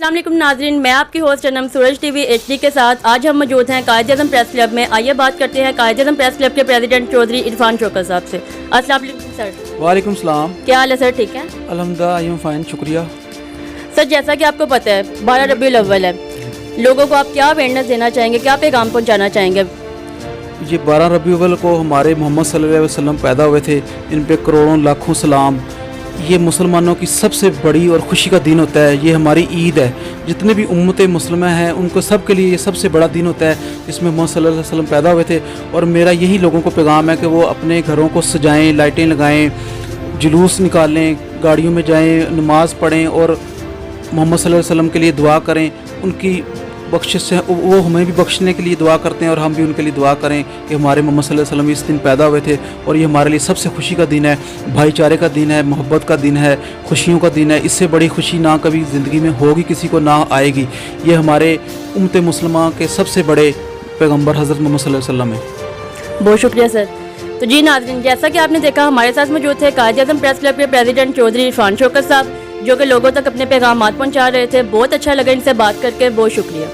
अस्सलाम वालेकुम नाज़रीन, मैं आपकी होस्ट अनम सूरज टीवी HD के साथ आज हम मौजूद हैं कायद-ए-आज़म प्रेस क्लब में। आइए बात करते हैं कायद-ए-आज़म प्रेस क्लब के प्रेसिडेंट चौधरी इरफान चोकर साहब से। अस्सलाम वालेकुम सर। वालेकुम सलाम। क्या हाल है सर, ठीक है? अल्हम्दुलिल्लाह, आई एम फाइन, शुक्रिया। सर जैसा कि आपको पता है 12 रबीउल अव्वल है, लोगों को आप क्या अवेयरनेस देना चाहेंगे, क्या पैगाम पहुँचाना चाहेंगे? ये 12 रबीउल अव्वल को हमारे मोहम्मद सल्लल्लाहु अलैहि वसल्लम पैदा हुए थे, इन पे करोड़ों लाखों सलाम। ये मुसलमानों की सबसे बड़ी और खुशी का दिन होता है, ये हमारी ईद है। जितने भी उम्मत मुस्लिमा हैं उनको सब के लिए ये सबसे बड़ा दिन होता है जिसमें मोहम्मद सल्लल्लाहु अलैहि वसल्लम पैदा हुए थे। और मेरा यही लोगों को पैगाम है कि वो अपने घरों को सजाएं, लाइटें लगाएं, जुलूस निकालें, गाड़ियों में जाएं, नमाज़ पढ़ें और मोहम्मद सल्लल्लाहु अलैहि वसल्लम के लिए दुआ करें। उनकी बख्शिश से वो हमें भी बख्शने के लिए दुआ करते हैं और हम भी उनके लिए दुआ करें कि हमारे मोहम्मद सल्लल्लाहु अलैहि वसल्लम इस दिन पैदा हुए थे और ये हमारे लिए सबसे खुशी का दिन है, भाईचारे का दिन है, मोहब्बत का दिन है, खुशियों का दिन है। इससे बड़ी खुशी ना कभी ज़िंदगी में होगी, किसी को ना आएगी। ये हमारे उम्मत मुस्लिमा के सबसे बड़े पैगम्बर हज़रत मोहम्मद सल्लल्लाहु अलैहि वसल्लम है। बहुत शुक्रिया सर। तो जी नाज़रीन, जैसा कि आपने देखा हमारे साथ मौजूद थे कायद-ए-आज़म प्रेस क्लब के प्रेसिडेंट चौधरी इरफान चोकर साहब, जो कि लोगों तक अपने पैगाम पहुँचा रहे थे। बहुत अच्छा लगा इनसे बात करके, बहुत शुक्रिया।